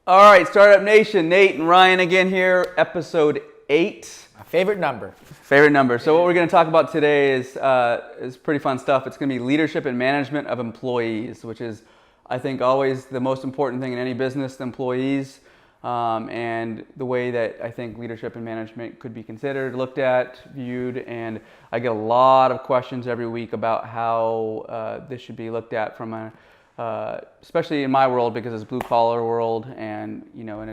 All right, Startup Nation, Nate and Ryan again here, episode 8. My favorite number. Favorite number. So what we're going to talk about today is pretty fun stuff. It's going to be leadership and management of employees, which is, I think, always the most important thing in any business, the employees, and the way that I think leadership and management could be considered, looked at, viewed, and I get a lot of questions every week about how this should be looked at from a especially in my world because it's a blue collar world, and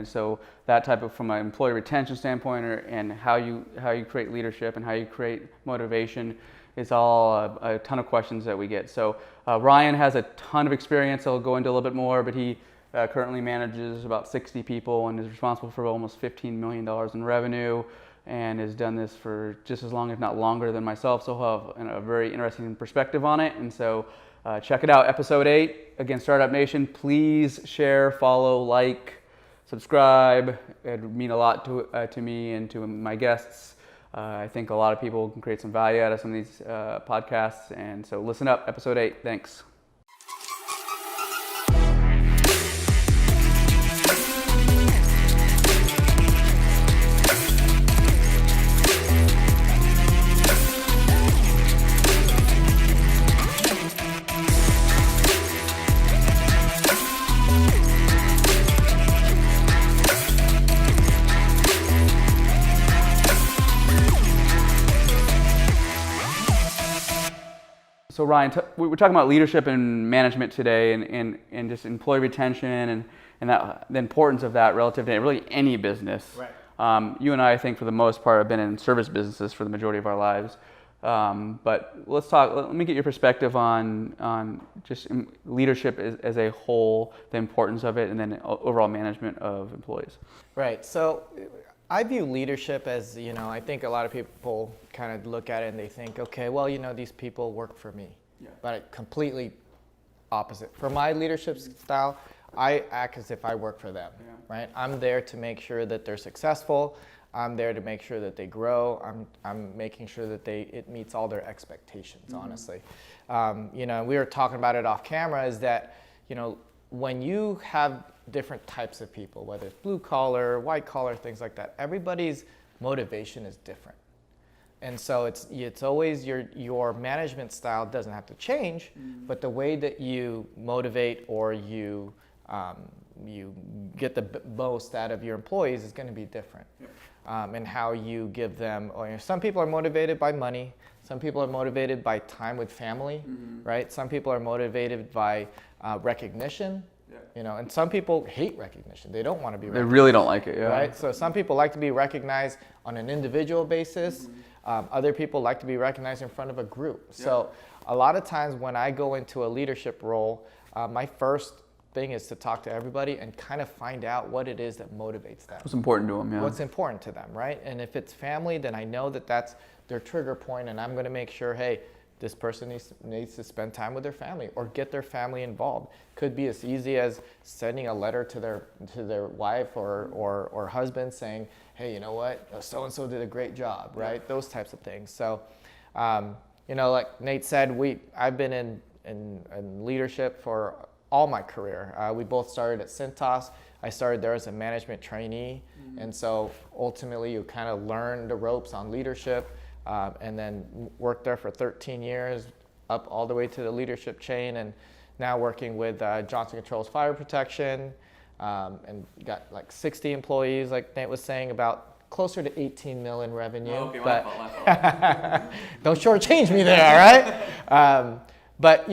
so that type of from an employee retention standpoint, and how you create leadership and how you create motivation is all a ton of questions that we get. So Ryan has a ton of experience. I'll go into a little bit more, but he currently manages about 60 people and is responsible for almost $15 million in revenue, and has done this for just as long, if not longer, than myself. So he'll have a very interesting perspective on it, and so. Check it out, episode 8. Again, Startup Nation, please share, follow, like, subscribe. It would mean a lot to me and to my guests. I think a lot of people can create some value out of some of these podcasts. And so listen up, episode 8. Thanks. So Ryan, we're talking about leadership and management today, and just employee retention and that the importance of that relative to really any business. Right. You and I think for the most part have been in service businesses for the majority of our lives. But let's talk. Let me get your perspective on just leadership as a whole, the importance of it, and then overall management of employees. Right. So I view leadership as, I think a lot of people kind of look at it and they think, okay, well, these people work for me. Yeah. But completely opposite. For my leadership style, I act as if I work for them, right? I'm there to make sure that they're successful. I'm there to make sure that they grow. I'm making sure that it meets all their expectations, honestly. We were talking about it off camera, is that, when you have different types of people, whether it's blue collar, white collar, things like that, everybody's motivation is different. And so it's always your management style doesn't have to change, but the way that you motivate or you get the most out of your employees is going to be different. And how you give them, some people are motivated by money, some people are motivated by time with family, right? Some people are motivated by recognition, and some people hate recognition. They don't want to be recognized. They really don't like it, Right? So some people like to be recognized on an individual basis. Other people like to be recognized in front of a group. So a lot of times when I go into a leadership role, my first thing is to talk to everybody and kind of find out what it is that motivates them. What's important to them, yeah. What's important to them, right? And if it's family, then I know that that's their trigger point, and I'm going to make sure, hey, this person needs to spend time with their family or get their family involved. Could be as easy as sending a letter to their wife or husband saying, hey, you know what, so-and-so did a great job, right? Those types of things. So, like Nate said, I've been in leadership for all my career. We both started at Cintas. I started there as a management trainee, and so ultimately you kind of learn the ropes on leadership. And then worked there for 13 years, up all the way to the leadership chain, and now working with Johnson Controls Fire Protection, and got like 60 employees, like Nate was saying, about closer to 18 million revenue. Oh, okay, but my fault. don't shortchange me there, all right? But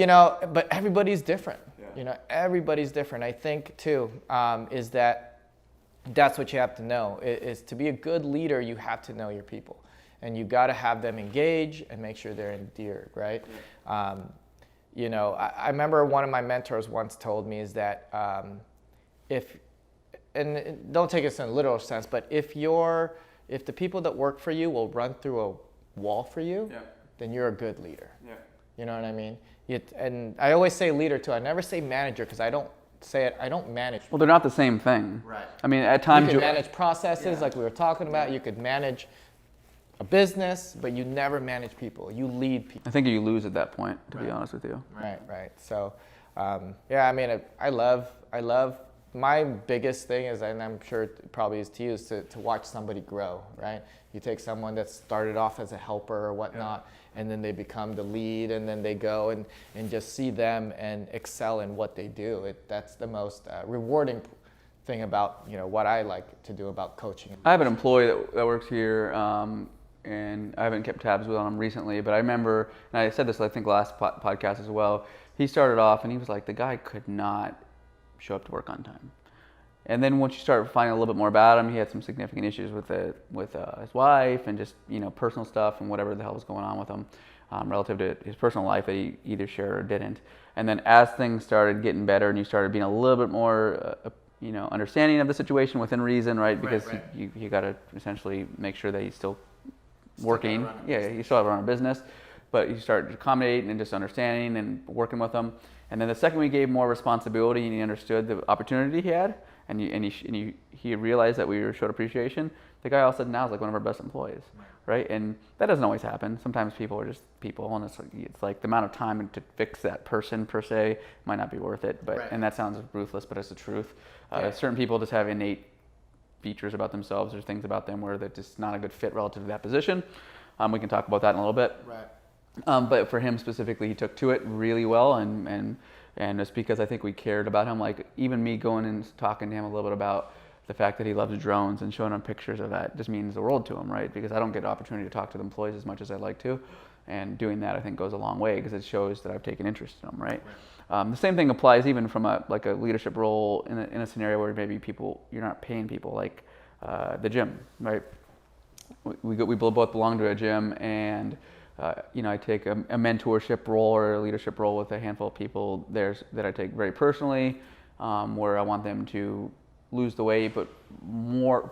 everybody's different. Yeah. Everybody's different. I think too is that's what you have to know. Is to be a good leader, you have to know your people. And you got to have them engage and make sure they're endeared, right? Yeah. I remember one of my mentors once told me is that and don't take this in a literal sense, but if the people that work for you will run through a wall for you, then you're a good leader. Yeah. You know what I mean? And I always say leader too. I never say manager because I don't manage. Well, they're not the same thing. Right. I mean, at times you can manage processes like we were talking about. Yeah. You could manage a business, but you never manage people. You lead people. I think you lose at that point, to be honest with you. Right. So, I mean, I love my biggest thing is, and I'm sure it probably is to you, is to watch somebody grow, right? You take someone that started off as a helper or whatnot, and then they become the lead, and then they go and just see them and excel in what they do. That's the most rewarding thing about, you know, what I like to do about coaching. I have an employee that works here, and I haven't kept tabs with on him recently, but I remember, and I said this I think last podcast as well, he started off and he was like, the guy could not show up to work on time. And then once you start finding a little bit more about him, he had some significant issues with his wife and just, you know, personal stuff and whatever the hell was going on with him relative to his personal life that he either shared or didn't. And then as things started getting better and you started being a little bit more you know, understanding of the situation within reason, right? Because you got to essentially make sure that he's still working. Yeah, you still have to run a business, but you start accommodating and just understanding and working with him. And then the second we gave more responsibility and he understood the opportunity he had, and he realized that we showed appreciation, the guy all of a sudden now is like one of our best employees, right? And that doesn't always happen. Sometimes people are just people, and it's like the amount of time to fix that person per se might not be worth it. But and that sounds ruthless, but it's the truth. Certain people just have innate features about themselves or things about them where they're just not a good fit relative to that position. We can talk about that in a little bit. But for him specifically, he took to it really well, and it's because I think we cared about him. Like even me going and talking to him a little bit about the fact that he loves drones and showing him pictures of that just means the world to him, right? Because I don't get the opportunity to talk to the employees as much as I'd like to, and doing that I think goes a long way because it shows that I've taken interest in them, right? The same thing applies even from a leadership role in a scenario where maybe you're not paying people, like the gym, right? We both belong to a gym, and you know, I take a mentorship role or a leadership role with a handful of people that I take very personally, where I want them to lose the weight, but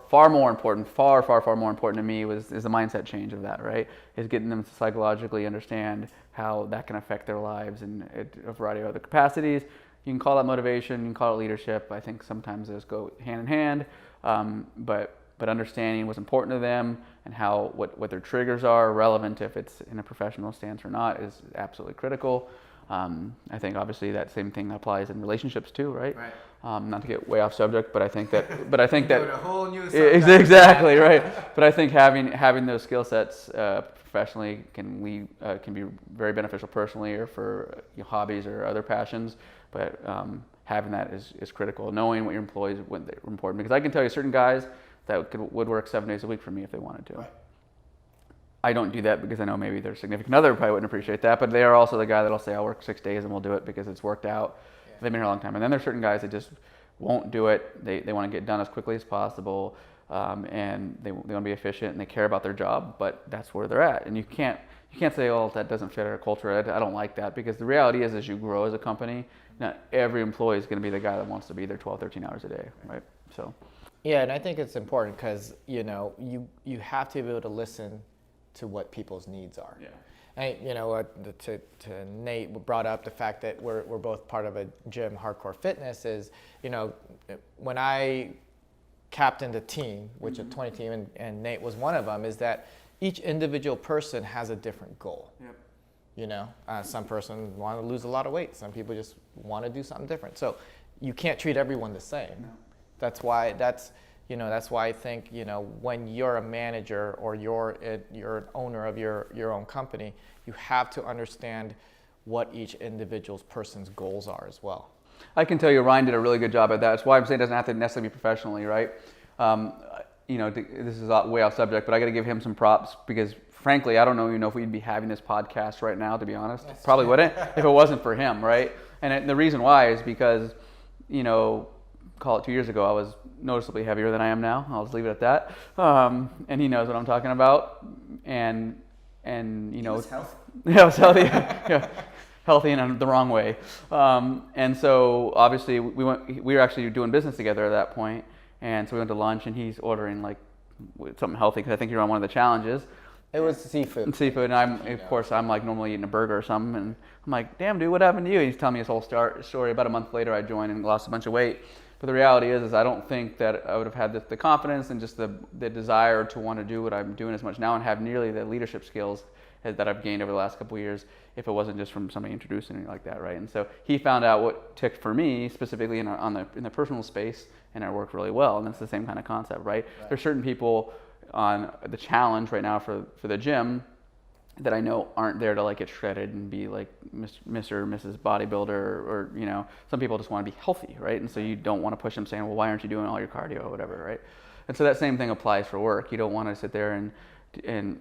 far more important to me is the mindset change of that, right? Is getting them to psychologically understand how that can affect their lives in a variety of other capacities. You can call that motivation, you can call it leadership. I think sometimes those go hand in hand, but understanding what's important to them and what their triggers are, relevant if it's in a professional stance or not, is absolutely critical. I think obviously that same thing applies in relationships too, right? Not to get way off subject, but I think that a whole new exactly right. But I think having those skill sets professionally can be very beneficial personally or for your hobbies or other passions. But having that is critical. Knowing what your employees are important, because I can tell you certain guys that would work 7 days a week for me if they wanted to. I don't do that because I know maybe their significant other probably wouldn't appreciate that, but they are also the guy that'll say, I'll work 6 days and we'll do it because it's worked out. They've been here a long time. And then there's certain guys that just won't do it. They want to get done as quickly as possible, and they want to be efficient, and they care about their job, but that's where they're at. And you can't say, oh, that doesn't fit our culture. I don't like that, because the reality is, as you grow as a company, not every employee is going to be the guy that wants to be there 12, 13 hours a day, right? So. Yeah, and I think it's important because, you know, you have to be able to listen to what people's needs are. And, you know, to Nate brought up the fact that we're both part of a gym, Hardcore Fitness, is, you know, when I captained a team, which a 20 team, and Nate was one of them, is that each individual person has a different goal. You know, some person want to lose a lot of weight. Some people just want to do something different. So you can't treat everyone the same. That's why I think, you know, when you're a manager or you're an owner of your own company, you have to understand what each individual person's goals are as well. I can tell you Ryan did a really good job at that. That's why I'm saying it doesn't have to necessarily be professionally, right? You know, this is way off subject, but I got to give him some props because, frankly, I don't even know if we'd be having this podcast right now, to be honest. Probably wouldn't if it wasn't for him, right? And the reason why is because, you know, call it 2 years ago, I was noticeably heavier than I am now. I'll just leave it at that. And he knows what I'm talking about. And you know, he was healthy. Yeah, I was healthy. Yeah, healthy in the wrong way. And so obviously we were actually doing business together at that point. And so we went to lunch, and he's ordering like something healthy because I think you're on one of the challenges. It was seafood. Seafood, and of course I'm like normally eating a burger or something, and I'm like, damn dude, what happened to you? And he's telling me his whole story. About a month later, I joined and lost a bunch of weight. But the reality is I don't think that I would have had the confidence and just the desire to want to do what I'm doing as much now and have nearly the leadership skills that I've gained over the last couple of years if it wasn't just from somebody introducing me like that, right? And so he found out what ticked for me specifically in the personal space, and it worked really well. And it's the same kind of concept, right? There's certain people on the challenge right now for the gym that I know aren't there to like get shredded and be like Mr. or Mrs. Bodybuilder, or you know, some people just want to be healthy, right? And so you don't want to push them saying, well, why aren't you doing all your cardio or whatever, right? And so that same thing applies for work. You don't want to sit there and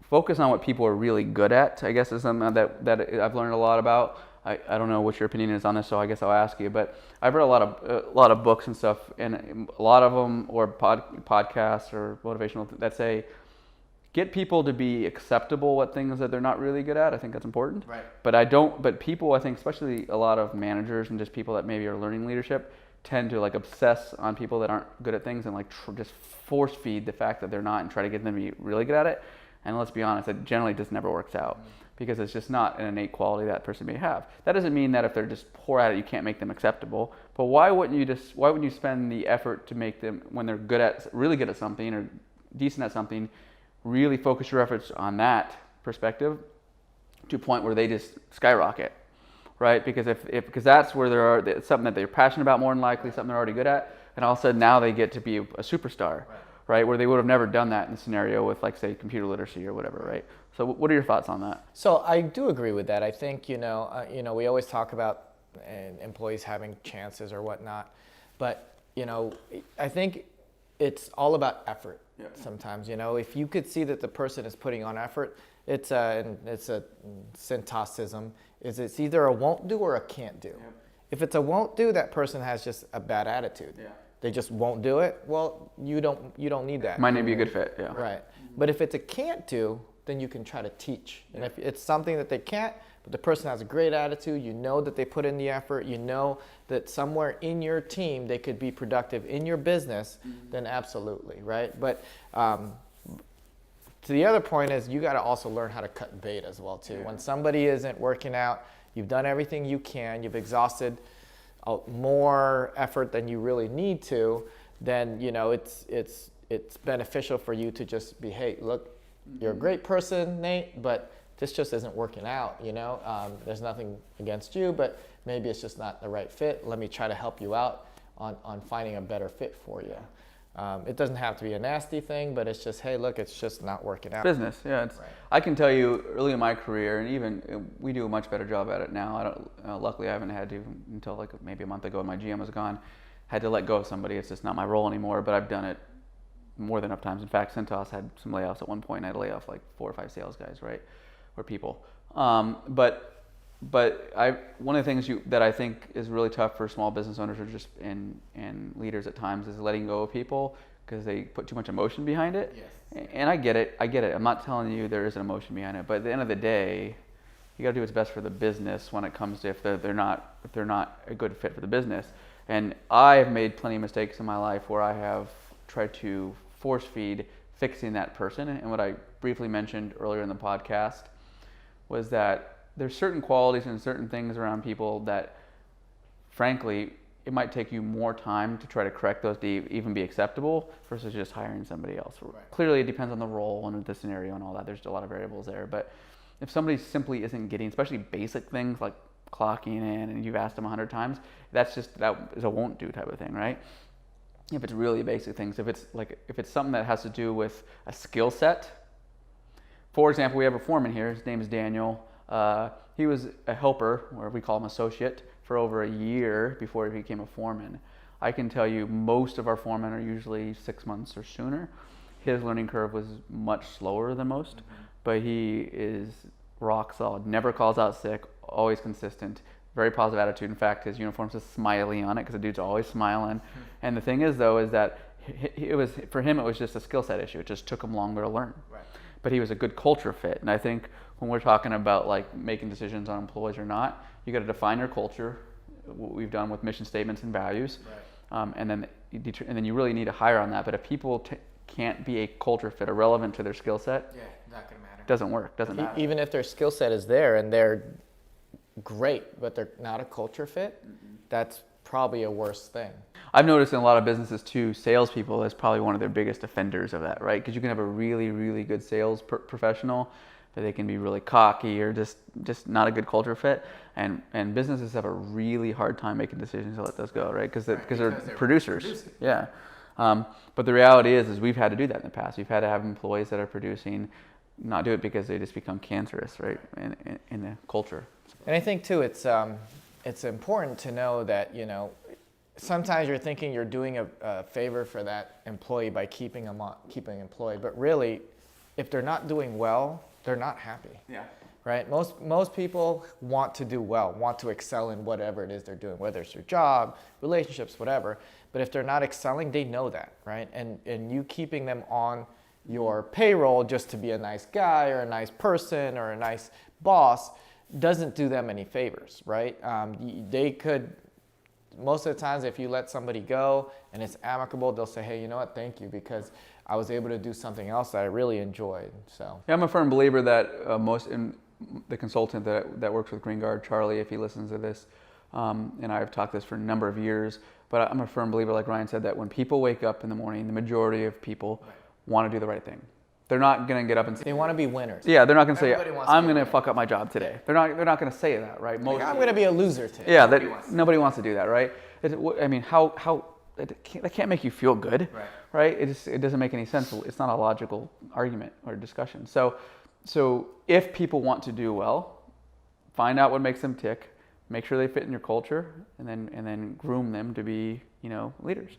focus on what people are really good at, I guess, is something that I've learned a lot about. I don't know what your opinion is on this, so I guess I'll ask you. But I've read a lot of books and stuff, and a lot of them, or podcasts or motivational, that say get people to be acceptable at things that they're not really good at. I think that's important. Right. But people, I think, especially a lot of managers and just people that maybe are learning leadership, tend to like obsess on people that aren't good at things and like just force feed the fact that they're not and try to get them to be really good at it. And let's be honest, it generally just never works out because it's just not an innate quality that person may have. That doesn't mean that if they're just poor at it, you can't make them acceptable. But why wouldn't you spend the effort to make them, when they're really good at something or decent at something, really focus your efforts on that perspective to a point where they just skyrocket, right? Because because that's where it's something that they're passionate about more than likely, something they're already good at, and all of a sudden now they get to be a superstar, right? Where they would have never done that in the scenario with, like, say, computer literacy or whatever, right? So what are your thoughts on that? So I do agree with that. I think, we always talk about employees having chances or whatnot, but, I think it's all about effort. Yeah. Sometimes, if you could see that the person is putting on effort, it's a syntosism, it's either a won't do or a can't do. Yeah. If it's a won't do, that person has just a bad attitude. Yeah. They just won't do it. Well, you don't need that. Might not be a good fit. Yeah. Right. But if it's a can't do, then you can try to teach. Yeah. And if it's something that they can't, but the person has a great attitude, you know that they put in the effort, you know that somewhere in your team they could be productive in your business, then absolutely, right? But to the other point is you got to also learn how to cut bait as well too. Yeah. When somebody isn't working out, you've done everything you can, you've exhausted more effort than you really need to, then it's beneficial for you to just be, hey, look, you're a great person, Nate, but this just isn't working out, there's nothing against you, but maybe it's just not the right fit. Let me try to help you out on finding a better fit for you. It doesn't have to be a nasty thing, but it's just, hey, look, it's just not working out. Business, yeah. Right. I can tell you early in my career, and even we do a much better job at it now. Luckily, I haven't had to until like maybe a month ago when my GM was gone. Had to let go of somebody. It's just not my role anymore, but I've done it more than enough times. In fact, Cintas had some layoffs at one point. I had to lay off like 4 or 5 sales guys, right? Or people. But one of the things that I think is really tough for small business owners or just and leaders at times is letting go of people because they put too much emotion behind it. Yes. And I get it. I'm not telling you there isn't emotion behind it, but at the end of the day, you got to do what's best for the business when it comes to if they're not a good fit for the business. And I've made plenty of mistakes in my life where I have tried to force feed fixing that person. And what I briefly mentioned earlier in the podcast was that there's certain qualities and certain things around people that, frankly, it might take you more time to try to correct those to even be acceptable versus just hiring somebody else. Right. Clearly, it depends on the role and the scenario and all that. There's a lot of variables there. But if somebody simply isn't getting, especially basic things like clocking in and you've asked them 100 times, that is a won't do type of thing, right? If it's really basic things, if it's something that has to do with a skill set. For example, we have a foreman here. His name is Daniel. He was a helper, or we call him associate, for over a year before he became a foreman. I can tell you most of our foremen are usually 6 months or sooner. His learning curve was much slower than most, but he is rock solid, never calls out sick, always consistent, very positive attitude. In fact, his uniform says smiley on it because the dude's always smiling. And the thing is, though, is that for him it was just a skill set issue. It just took him longer to learn. Right. But he was a good culture fit. And I think when we're talking about like making decisions on employees or not, you got to define your culture. What we've done with mission statements and values, right. And then you really need to hire on that. But if people can't be a culture fit or relevant to their skill set, yeah, not gonna matter. Doesn't work. Doesn't matter. Even if their skill set is there and they're great, but they're not a culture fit, that's probably a worse thing. I've noticed in a lot of businesses too, salespeople is probably one of their biggest offenders of that, right? Because you can have a really, really good sales professional that they can be really cocky or just not a good culture fit. And businesses have a really hard time making decisions to let those go, right? Because they're producers. Yeah. But the reality is we've had to do that in the past. We've had to have employees that are producing not do it because they just become cancerous, right, in the culture. And I think too, it's important to know that, you know, sometimes you're thinking you're doing a favor for that employee by keeping them employed, but really, if they're not doing well, they're not happy. Yeah. Right? Most people want to do well, want to excel in whatever it is they're doing, whether it's their job, relationships, whatever. But if they're not excelling, they know that, right? And you keeping them on your payroll just to be a nice guy or a nice person or a nice boss doesn't do them any favors, right? They could, most of the times if you let somebody go and it's amicable, they'll say, hey, you know what, thank you, because I was able to do something else that I really enjoyed. So yeah, I'm a firm believer that the consultant that works with Green Guard, Charlie, if he listens to this, and I've talked this for a number of years, but I'm a firm believer, like Ryan said, that when people wake up in the morning, the majority of people want to do the right thing. They're not going to get up and say, they want to be winners. Yeah, they're not going to say, Everybody wants I'm to be going to fuck up my job today. They're not going to say that, right? Like, I'm going to be a loser today. Yeah, nobody wants to do that, right? I mean, that can't make you feel good, right? It doesn't make any sense. It's not a logical argument or discussion. So if people want to do well, find out what makes them tick, make sure they fit in your culture, and then groom them to be, you know, leaders.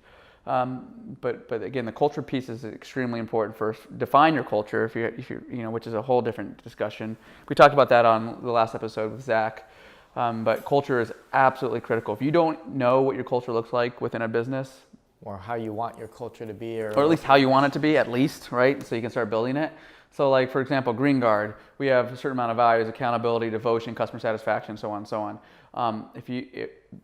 But again, the culture piece is extremely important. First, define your culture, if you you know, which is a whole different discussion. We talked about that on the last episode with Zach. But culture is absolutely critical. If you don't know what your culture looks like within a business, or how you want your culture to be, or at least how you want it to be, at least, right? So you can start building it. So like, for example, Green Guard, we have a certain amount of values: accountability, devotion, customer satisfaction, so on and so on.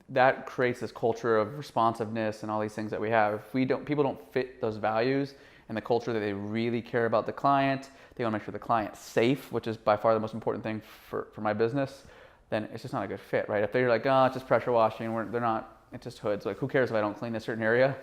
That creates this culture of responsiveness and all these things that we have. If people don't fit those values and the culture that they really care about the client, they want to make sure the client's safe, which is by far the most important thing for my business, then it's just not a good fit, right? If they're like, oh, it's just pressure washing, they're not, it's just hoods. Like, who cares if I don't clean a certain area?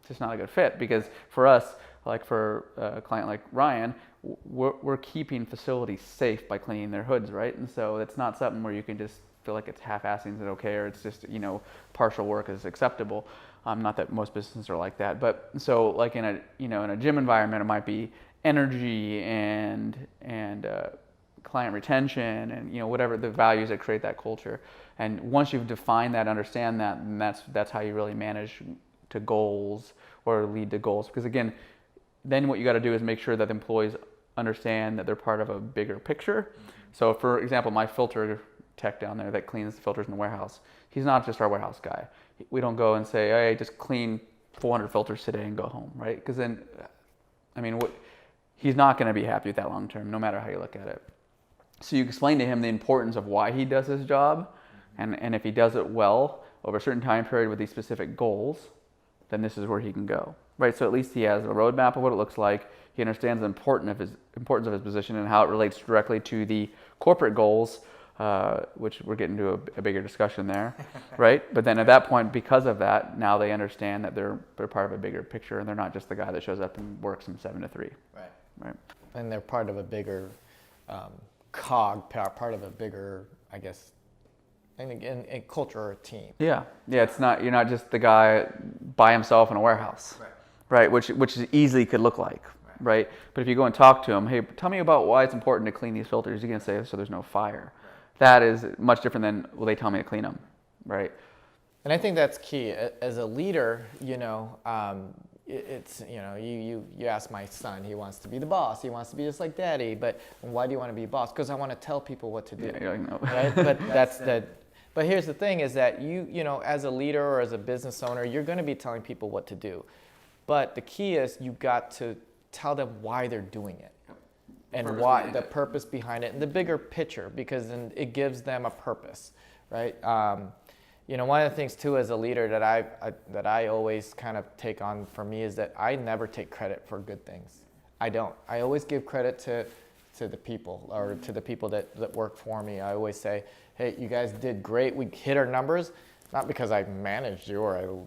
It's just not a good fit, because for us, like for a client like Ryan, we're keeping facilities safe by cleaning their hoods, right? And so it's not something where you can just feel like it's half-assing is okay, or it's just, you know, partial work is acceptable. Not that most businesses are like that, but so like in a gym environment, it might be energy and client retention and, you know, whatever the values that create that culture. And once you've defined that, understand that, and that's how you really manage to goals or lead to goals. Because again, then what you got to do is make sure that the employees understand that they're part of a bigger picture. So for example, my filter tech down there that cleans the filters in the warehouse, he's not just our warehouse guy. We don't go and say, hey, just clean 400 filters today and go home, right? Because then, I mean, he's not going to be happy with that long term, no matter how you look at it. So you explain to him the importance of why he does his job, and if he does it well over a certain time period with these specific goals, then this is where he can go, right? So at least he has a roadmap of what it looks like. He understands the importance of his position and how it relates directly to the corporate goals, which we're getting to a bigger discussion there, right? But then at that point, because of that, now they understand that they're part of a bigger picture, and they're not just the guy that shows up and works from 7 to 3. Right. And they're part of a bigger cog, part of a bigger, I guess, and again, a culture or a team. Yeah. It's not, you're not just the guy by himself in a warehouse, right? Which easily could look like, right? But if you go and talk to him, hey, tell me about why it's important to clean these filters. You're gonna say, so there's no fire. That is much different than, well, they tell me to clean them, right? And I think that's key. As a leader, you know, it's, you know, you ask my son, he wants to be the boss, he wants to be just like daddy, but why do you want to be boss? Because I want to tell people what to do. Yeah, you're like, no. Right? But but here's the thing is that you know, as a leader or as a business owner, you're going to be telling people what to do. But the key is you've got to tell them why they're doing it. And why the purpose behind it and the bigger picture, because then it gives them a purpose, right? You know, one of the things too as a leader that I always kind of take on for me is that I never take credit for good things. I don't. I always give credit to the people, or to the people that work for me. I always say, hey, you guys did great. We hit our numbers, not because I managed you or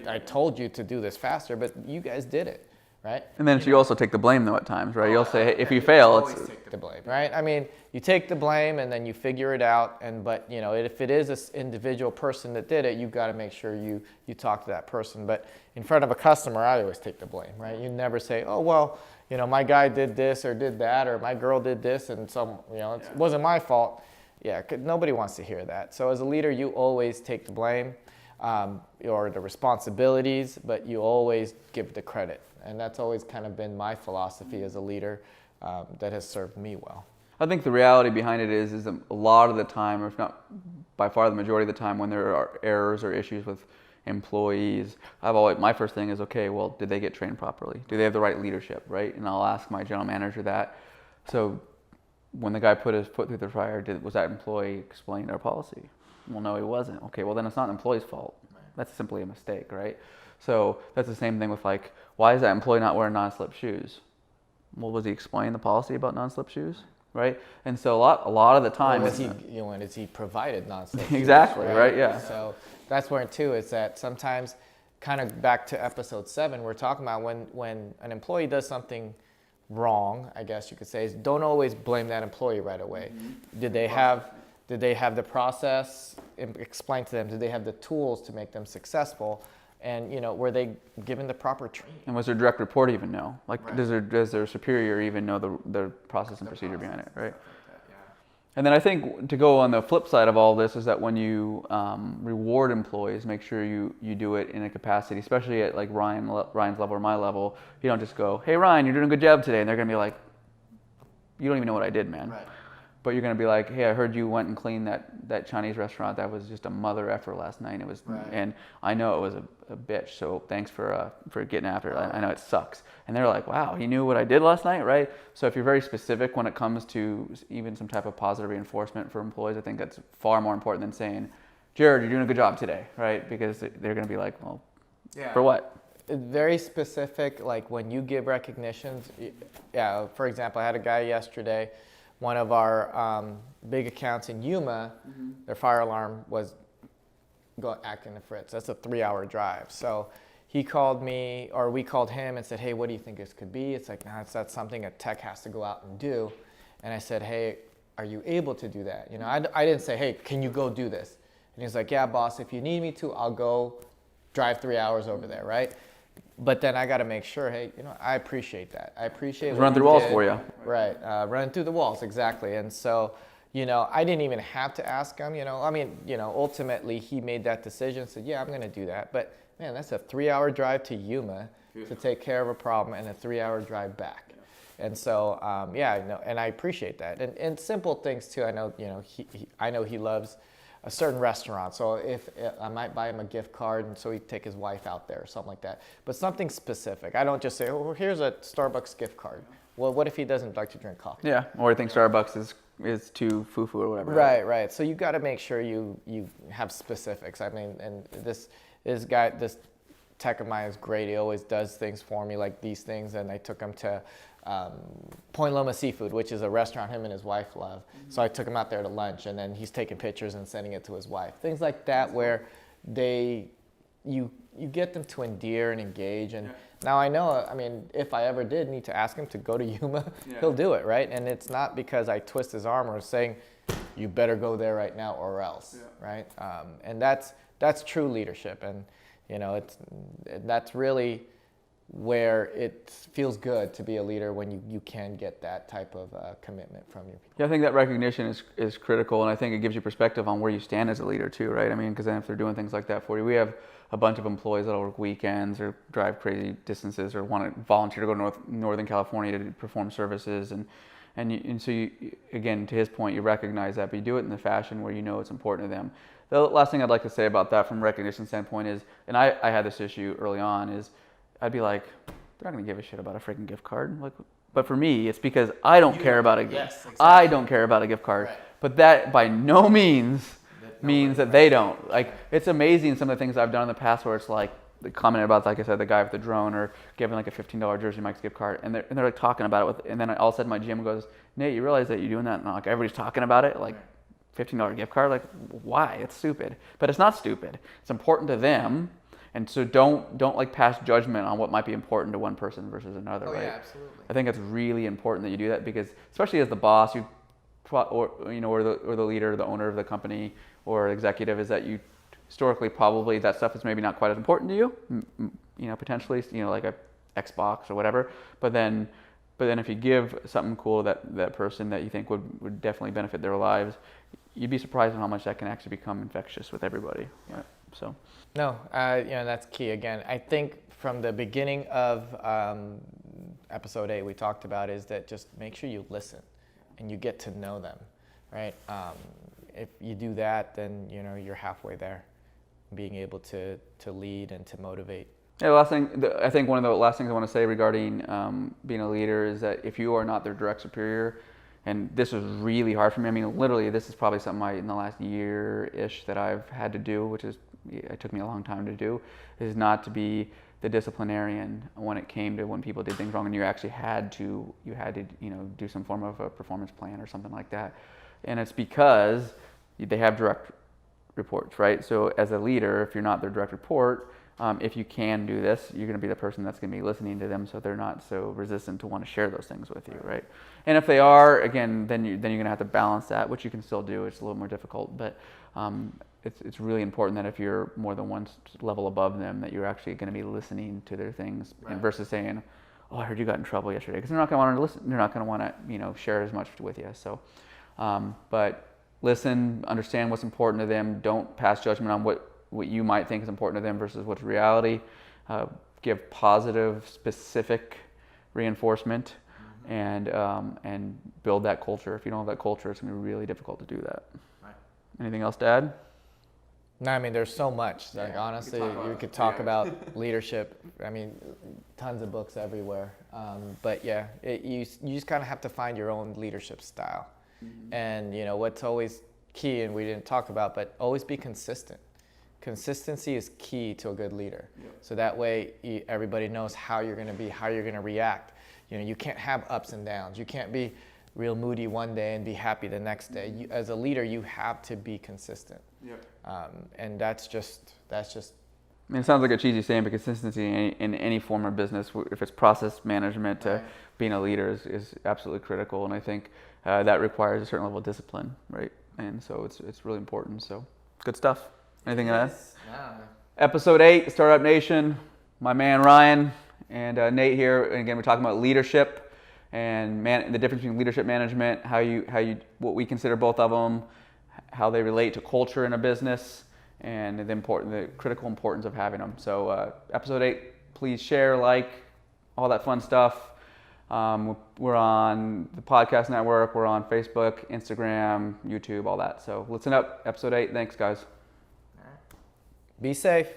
I told you to do this faster, but you guys did it. right? And then you also take the blame though at times, right? You'll say, hey, if you fail, it's Take the blame, right? I mean, you take the blame and then you figure it out. But if it is this individual person that did it, you've got to make sure you talk to that person. But in front of a customer, I always take the blame, right? You never say, oh well, my guy did this or did that, or my girl did this, and it wasn't my fault. Yeah, nobody wants to hear that. So as a leader, you always take the blame or the responsibilities, but you always give the credit. And that's always kind of been my philosophy as a leader that has served me well. I think the reality behind it is a lot of the time, or if not by far the majority of the time, when there are errors or issues with employees, my first thing is, okay, well, did they get trained properly? Do they have the right leadership, right? And I'll ask my general manager that. So when the guy put his foot through the fire, was that employee explaining our policy? Well, no, he wasn't. Okay, well then it's not an employee's fault. That's simply a mistake, right? So that's the same thing with why is that employee not wearing non-slip shoes? Well, was he explaining the policy about non-slip shoes, right? And so a lot of the time, is he provided non-slip shoes? Exactly, right? Yeah. So that's where too is that sometimes, kind of back to episode 7, we're talking about when an employee does something wrong, I guess you could say, is don't always blame that employee right away. Mm-hmm. Did they have the process explained to them? Did they have the tools to make them successful? And were they given the proper training? And was their direct report even know? Right. Does their superior even know the process and procedure behind it, right? Yeah. And then I think to go on the flip side of all this is that when you reward employees, make sure you do it in a capacity, especially at Ryan's level or my level. You don't just go, hey Ryan, you're doing a good job today, and they're gonna be like, you don't even know what I did, man. Right. But you're gonna be like, hey, I heard you went and cleaned that Chinese restaurant. That was just a mother effer last night. It was, right. And I know it was a bitch. So thanks for getting after it. I know it sucks. And they're like, wow, he knew what I did last night, right? So if you're very specific when it comes to even some type of positive reinforcement for employees, I think that's far more important than saying, Jared, you're doing a good job today, right? Because they're gonna be like, well, yeah. For what? Very specific, when you give recognitions. Yeah, for example, I had a guy yesterday. One of our big accounts in Yuma, mm-hmm. Their fire alarm was acting a fritz. That's a 3-hour drive. So he called me, or we called him and said, hey, what do you think this could be? It's like, no, that's something a tech has to go out and do. And I said, hey, are you able to do that? I didn't say, hey, can you go do this? And he's like, yeah, boss, if you need me to, I'll go drive 3 hours over there, right? But then I got to make sure, hey, I appreciate that. I appreciate run through walls for you. Right, run through the walls, exactly. And so, I didn't even have to ask him. Ultimately he made that decision. Said, yeah, I'm going to do that. But man, that's a 3-hour drive to Yuma to take care of a problem, and a 3-hour drive back. And so, and I appreciate that. And simple things too. I know, I know he loves a certain restaurant, so if I might buy him a gift card, and so he'd take his wife out there or something like that. But something specific. I don't just say, oh, here's a Starbucks gift card. Well, what if he doesn't like to drink coffee? Yeah, or he thinks Starbucks is too foo-foo or whatever. Right. So you got to make sure you have specifics. I mean, and this tech of mine is great. He always does things for me, like these things, and I took him to Point Loma Seafood, which is a restaurant him and his wife love. Mm-hmm. So I took him out there to lunch, and then he's taking pictures and sending it to his wife. Things like that, where you get them to endear and engage. And now I know, if I ever did need to ask him to go to Yuma, he'll do it, right? And it's not because I twist his arm or saying, you better go there right now or else, right? And that's true leadership, and that's really where it feels good to be a leader, when you can get that type of commitment from your people. Yeah, I think that recognition is critical, and I think it gives you perspective on where you stand as a leader too, right? Because then if they're doing things like that for you, we have a bunch of employees that'll work weekends or drive crazy distances or want to volunteer to go to Northern California to perform services, and so you, again, to his point, you recognize that, but you do it in the fashion where it's important to them. The last thing I'd like to say about that from a recognition standpoint is, and I had this issue early on, is I'd be like, they're not gonna give a shit about a freaking gift card. But for me, it's because I don't care about a gift. Exactly. I don't care about a gift card. Right. But that by no means means that they don't. It's amazing some of the things I've done in the past where it's like, they commented about, like I said, the guy with the drone, or giving a $15 Jersey Mike's gift card, and they're talking about it and then all of a sudden my GM goes, Nate, you realize that you're doing that? And everybody's talking about it, $15 gift card, why? It's stupid. But it's not stupid. It's important to them. And so don't like pass judgment on what might be important to one person versus another, right? Yeah, absolutely. I think it's really important that you do that because especially as the boss, or the leader, the owner of the company or executive, is that you historically probably that stuff is maybe not quite as important to you, potentially, like a Xbox or whatever. But then if you give something cool to that person that you think would definitely benefit their lives, you'd be surprised at how much that can actually become infectious with everybody. Right? So. No, that's key. Again, I think from the beginning of episode 8 we talked about is that just make sure you listen and you get to know them, right? If you do that, then you're halfway there, being able to lead and to motivate. Yeah, the last thing, I think one of the last things I want to say regarding being a leader is that if you are not their direct superior, and this was really hard for me. I mean, literally, this is probably something in the last year-ish that I've had to do, which it took me a long time to do, is not to be the disciplinarian when it came to when people did things wrong and you actually had to do some form of a performance plan or something like that. And it's because they have direct reports, right? So as a leader, if you're not their direct report, if you can do this, you're going to be the person that's going to be listening to them, so they're not so resistant to want to share those things with you, right? And if they are, again, then you're going to have to balance that, which you can still do. It's a little more difficult, but it's really important that if you're more than one level above them, that you're actually going to be listening to their things, right, and versus saying, "Oh, I heard you got in trouble yesterday," because they're not going to want to listen. They're not going to want to share as much with you. So, but listen, understand what's important to them. Don't pass judgment on what you might think is important to them versus what's reality. Give positive, specific reinforcement, and build that culture. If you don't have that culture, it's going to be really difficult to do that. Right. Anything else to add? No, I mean, there's so much. Like, honestly, you could talk about leadership. I mean, tons of books everywhere. But yeah, you just kind of have to find your own leadership style. Mm-hmm. And what's always key, and we didn't talk about, but always be consistent. Consistency is key to a good leader. Yep. So that way everybody knows how you're going to be, how you're going to react. You can't have ups and downs. You can't be real moody one day and be happy the next day. As a leader, you have to be consistent. Yep. And that's just. I mean, it sounds like a cheesy saying, but consistency in any form of business, if it's process management to being a leader, is absolutely critical. And I think that requires a certain level of discipline, right? And so it's really important. So good stuff. Anything to add? No. Episode 8, Startup Nation. My man Ryan and Nate here. And again, we're talking about leadership and the difference between leadership management, what we consider both of them, how they relate to culture in a business, and the critical importance of having them. So episode 8, please share, like, all that fun stuff. We're on the podcast network. We're on Facebook, Instagram, YouTube, all that. So listen up. Episode 8. Thanks, guys. Be safe.